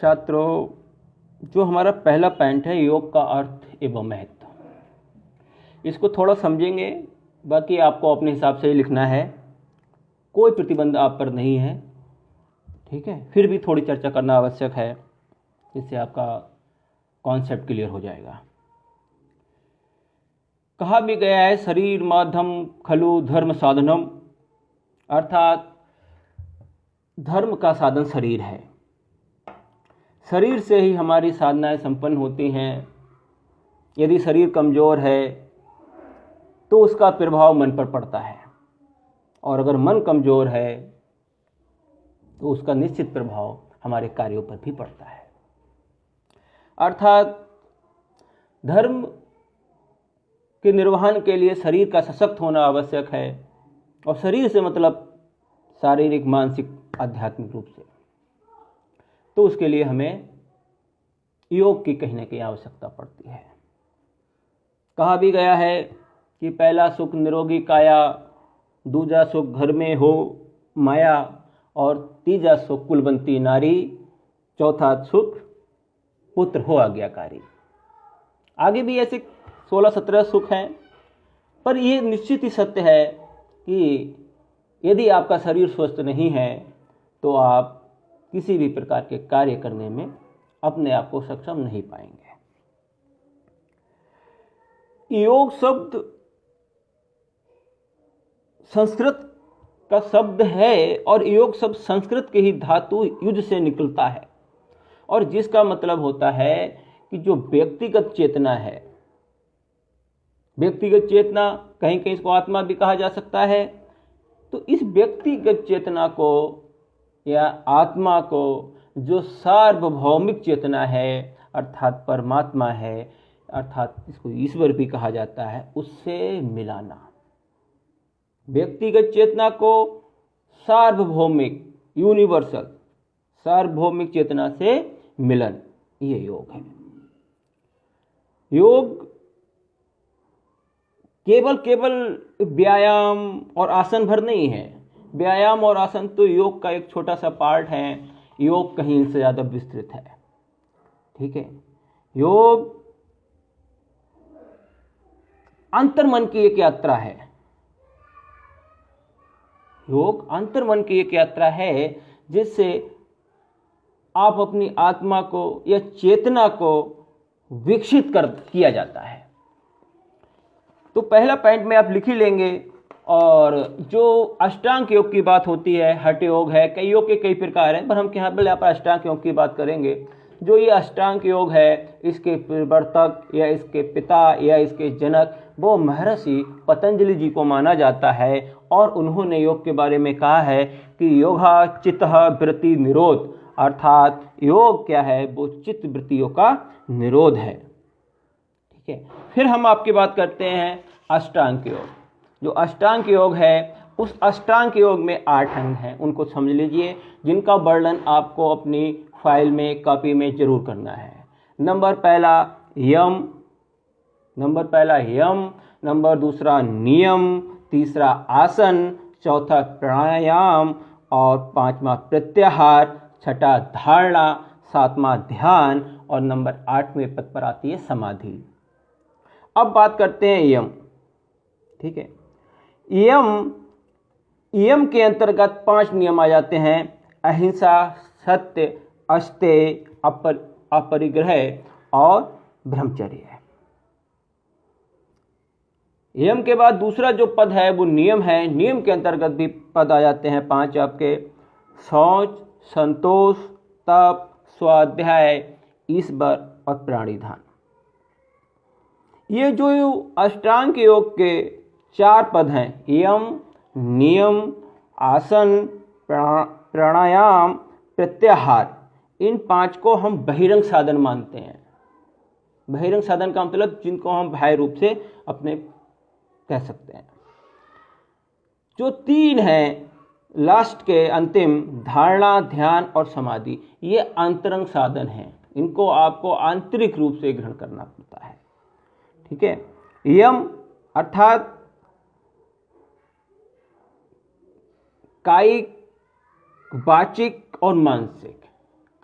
छात्रों, जो हमारा पहला पॉइंट है योग का अर्थ एवं महत्व, इसको थोड़ा समझेंगे। बाकी आपको अपने हिसाब से ही लिखना है, कोई प्रतिबंध आप पर नहीं है, ठीक है। फिर भी थोड़ी चर्चा करना आवश्यक है, जिससे आपका कॉन्सेप्ट क्लियर हो जाएगा। कहा भी गया है शरीर माध्यम खलु धर्म साधनम, अर्थात धर्म का साधन शरीर है। शरीर से ही हमारी साधनाएं संपन्न होती हैं। यदि शरीर कमज़ोर है तो उसका प्रभाव मन पर पड़ता है, और अगर मन कमज़ोर है तो उसका निश्चित प्रभाव हमारे कार्यों पर भी पड़ता है। अर्थात धर्म के निर्वहन के लिए शरीर का सशक्त होना आवश्यक है, और शरीर से मतलब शारीरिक, मानसिक, आध्यात्मिक रूप से। तो उसके लिए हमें योग की कहीं ना कहीं आवश्यकता पड़ती है। कहा भी गया है कि पहला सुख निरोगी काया, दूजा सुख घर में हो माया, और तीजा सुख कुलवंती नारी, चौथा सुख पुत्र हो आज्ञाकारी। आगे भी ऐसे 16-17 सुख हैं, पर यह निश्चित ही सत्य है कि यदि आपका शरीर स्वस्थ नहीं है तो आप किसी भी प्रकार के कार्य करने में अपने आप को सक्षम नहीं पाएंगे। योग शब्द संस्कृत का शब्द है, और योग शब्द संस्कृत के ही धातु युज से निकलता है, और जिसका मतलब होता है कि जो व्यक्तिगत चेतना है, व्यक्तिगत चेतना, कहीं कहीं इसको आत्मा भी कहा जा सकता है। तो इस व्यक्तिगत चेतना को या आत्मा को जो सार्वभौमिक चेतना है अर्थात परमात्मा है, अर्थात इसको ईश्वर भी कहा जाता है, उससे मिलाना। व्यक्तिगत चेतना को सार्वभौमिक, यूनिवर्सल सार्वभौमिक चेतना से मिलन, ये योग है। योग केवल व्यायाम और आसन भर नहीं है। व्यायाम और आसन तो योग का एक छोटा सा पार्ट है, योग कहीं से ज़्यादा विस्तृत है, ठीक है। योग अंतर्मन की एक यात्रा है। योग अंतर्मन की एक यात्रा है, जिससे आप अपनी आत्मा को या चेतना को विकसित किया जाता है। तो पहला पॉइंट में आप लिख ही लेंगे। और जो अष्टांग योग की बात होती है, हठ योग है, कई योग के कई प्रकार हैं, पर हम यहाँ पर अष्टांग योग की बात करेंगे। जो ये अष्टांग योग है, इसके प्रवर्तक या इसके पिता या इसके जनक वो महर्षि पतंजलि जी को माना जाता है, और उन्होंने योग के बारे में कहा है कि योगा चित्तः वृत्ति निरोध, अर्थात योग क्या है, वो चित्त वृत्तियों का निरोध है, ठीक है। फिर हम आपकी बात करते हैं अष्टांग योग। जो अष्टांग योग है, उस अष्टांग योग में 8 अंग हैं, उनको समझ लीजिए, जिनका वर्णन आपको अपनी फाइल में, कॉपी में जरूर करना है। नंबर पहला यम, नंबर दूसरा नियम, तीसरा आसन, चौथा प्राणायाम, और 5वां प्रत्याहार, छठा धारणा, 7वां ध्यान, और नंबर 8वें पद पर आती है समाधि। अब बात करते हैं यम, ठीक है। यम के अंतर्गत 5 नियम आ जाते हैं: अहिंसा, सत्य, अस्तेय, अपरिग्रह और ब्रह्मचर्य। यम के बाद दूसरा जो पद है वो नियम है। नियम के अंतर्गत भी पद आ जाते हैं 5 आपके: शौच, संतोष, तप, स्वाध्याय, ईश्वर और प्राणिधान। ये जो अष्टांग योग के 4 पद हैं, यम, नियम, आसन, प्राणायाम, प्रत्याहार, इन 5 को हम बहिरंग साधन मानते हैं। बहिरंग साधन का मतलब जिनको हम बाह्य रूप से अपने कह सकते हैं। जो 3 हैं लास्ट के अंतिम, धारणा, ध्यान और समाधि, ये अंतरंग साधन हैं। इनको आपको आंतरिक रूप से ग्रहण करना पड़ता है, ठीक है। यम अर्थात कायिक, वाचिक और मानसिक,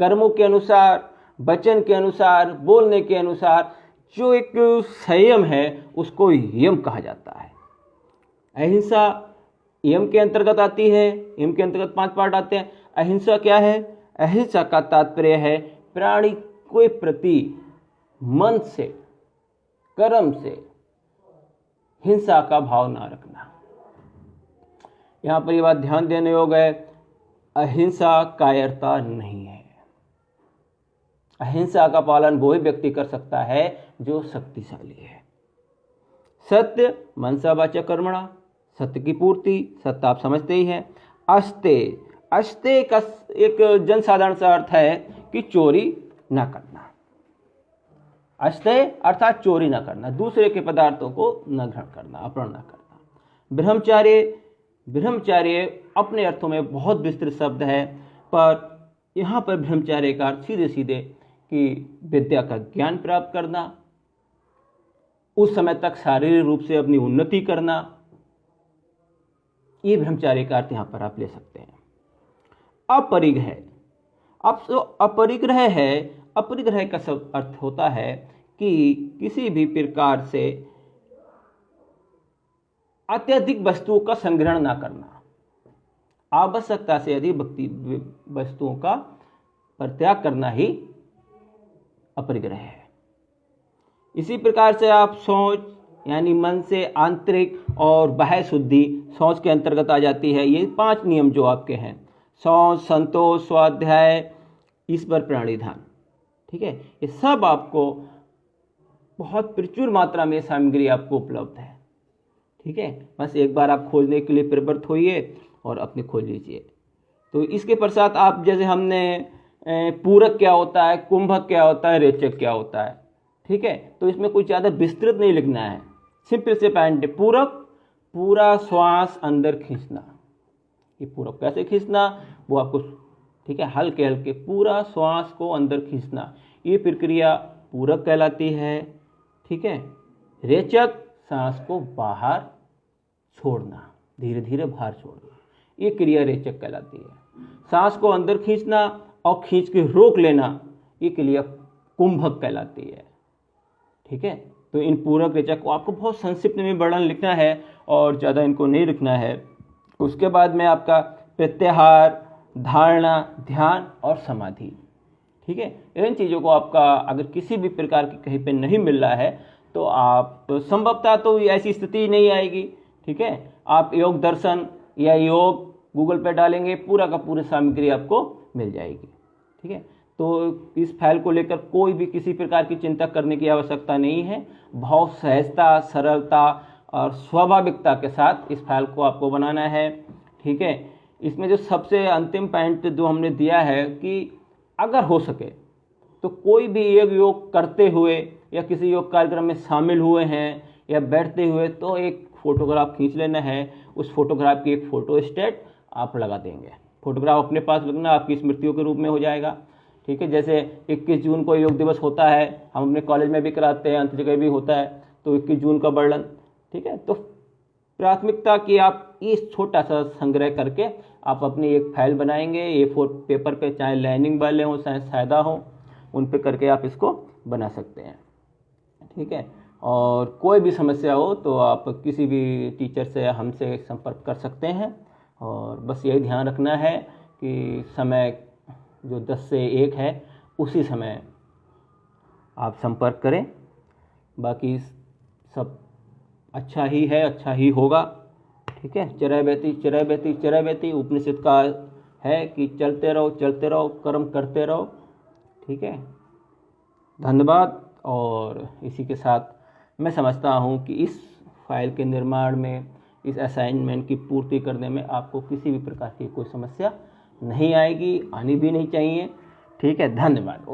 कर्मों के अनुसार, वचन के अनुसार, बोलने के अनुसार जो एक संयम है उसको यम कहा जाता है। अहिंसा यम के अंतर्गत आती है। यम के अंतर्गत 5 पार्ट आते हैं। अहिंसा क्या है? अहिंसा का तात्पर्य है प्राणी के प्रति मन से, कर्म से हिंसा का भाव ना रखना। यहां पर यह बात ध्यान देने योग्य है, अहिंसा कायरता नहीं है। अहिंसा का पालन वही व्यक्ति कर सकता है जो शक्तिशाली है। सत्य मनसा वाचा कर्मणा, सत्य की पूर्ति, सत्य आप समझते ही हैं। अस्ते, अस्ते का एक जनसाधारण सा अर्थ है कि चोरी ना करना। अस्ते अर्थात चोरी ना करना, दूसरे के पदार्थों को न ग्रहण करना, अपहरण न करना। ब्रह्मचार्य, ब्रह्मचार्य अपने अर्थों में बहुत विस्तृत शब्द है, पर यहाँ पर ब्रह्मचार्य का अर्थ सीधे सीधे कि विद्या का ज्ञान प्राप्त करना, उस समय तक शारीरिक रूप से अपनी उन्नति करना, ये ब्रह्मचार्य का अर्थ यहाँ पर आप ले सकते हैं। अपरिग्रह, अब जो अपरिग्रह है, अपरिग्रह का सब अर्थ होता है कि किसी भी प्रकार से अत्यधिक वस्तुओं का संग्रहण ना करना, आवश्यकता से अधिक वस्तुओं का परित्याग करना ही अपरिग्रह है। इसी प्रकार से आप सोच यानी मन से आंतरिक और बाह्य शुद्धि सोच के अंतर्गत आ जाती है। ये 5 नियम जो आपके हैं, सोच, संतोष, स्वाध्याय, ईश्वर, प्राणिधान, ठीक है, ये सब आपको बहुत प्रचुर मात्रा में सामग्री आपको उपलब्ध है। ठीक है, बस एक बार आप खोजने के लिए प्रवृत्त होइए और अपने खोज लीजिए। तो इसके पश्चात आप, जैसे हमने पूरक क्या होता है, कुंभक क्या होता है, रेचक क्या होता है, ठीक है, तो इसमें कुछ ज़्यादा विस्तृत नहीं लिखना है। सिंपल से पॉइंट, पूरक पूरा श्वास अंदर खींचना। ये पूरक कैसे खींचना वो आपको, ठीक है, हल्के हल्के पूरा श्वास को अंदर खींचना, ये प्रक्रिया पूरक कहलाती है। ठीक है, रेचक सांस को बाहर छोड़ना, धीरे धीरे बाहर छोड़ना, ये क्रिया रेचक कहलाती है। सांस को अंदर खींचना और खींच के रोक लेना, ये क्रिया कुंभक कहलाती है। ठीक है, तो इन पूरक रेचक को आपको बहुत संक्षिप्त में वर्णन लिखना है और ज़्यादा इनको नहीं लिखना है। उसके बाद में आपका प्रत्याहार, धारणा, ध्यान और समाधि। ठीक है, इन चीज़ों को आपका अगर किसी भी प्रकार की कहीं पे नहीं मिल रहा है तो आप संभवतः तो ऐसी स्थिति नहीं आएगी। ठीक है, आप योग दर्शन या योग गूगल पे डालेंगे, पूरा का पूरी सामग्री आपको मिल जाएगी। ठीक है, तो इस फाइल को लेकर कोई भी किसी प्रकार की चिंता करने की आवश्यकता नहीं है। बहुत सहजता, सरलता और स्वाभाविकता के साथ इस फाइल को आपको बनाना है। ठीक है, इसमें जो सबसे अंतिम पॉइंट जो हमने दिया है कि अगर हो सके तो कोई भी एक योग करते हुए या किसी योग कार्यक्रम में शामिल हुए हैं या बैठते हुए तो एक फोटोग्राफ खींच लेना है। उस फोटोग्राफ की एक फ़ोटो स्टेट आप लगा देंगे। फोटोग्राफ अपने पास रखना, आपकी स्मृतियों के रूप में हो जाएगा। ठीक है, जैसे 21 जून को योग दिवस होता है, हम अपने कॉलेज में भी कराते हैं, अंत जगह भी होता है, तो 21 जून का वर्णन। ठीक है, तो प्राथमिकता कि आप इस छोटा सा संग्रह करके आप अपनी एक फाइल बनाएंगे, A4 पेपर पे, चाहे लाइनिंग वाले हों चाहे सादा हो, उन पे करके आप इसको बना सकते हैं। ठीक है, और कोई भी समस्या हो तो आप किसी भी टीचर से हमसे संपर्क कर सकते हैं। और बस यही ध्यान रखना है कि समय जो 10 से 1 है उसी समय आप संपर्क करें। बाकी सब अच्छा ही है, अच्छा ही होगा। ठीक है, चरैवेति चरैवेति चरैवेति उपनिषद का है कि चलते रहो, कर्म करते रहो। ठीक है, धन्यवाद। और इसी के साथ मैं समझता हूँ कि इस फाइल के निर्माण में, इस असाइनमेंट की पूर्ति करने में आपको किसी भी प्रकार की कोई समस्या नहीं आएगी, आनी भी नहीं चाहिए। ठीक है, धन्यवाद।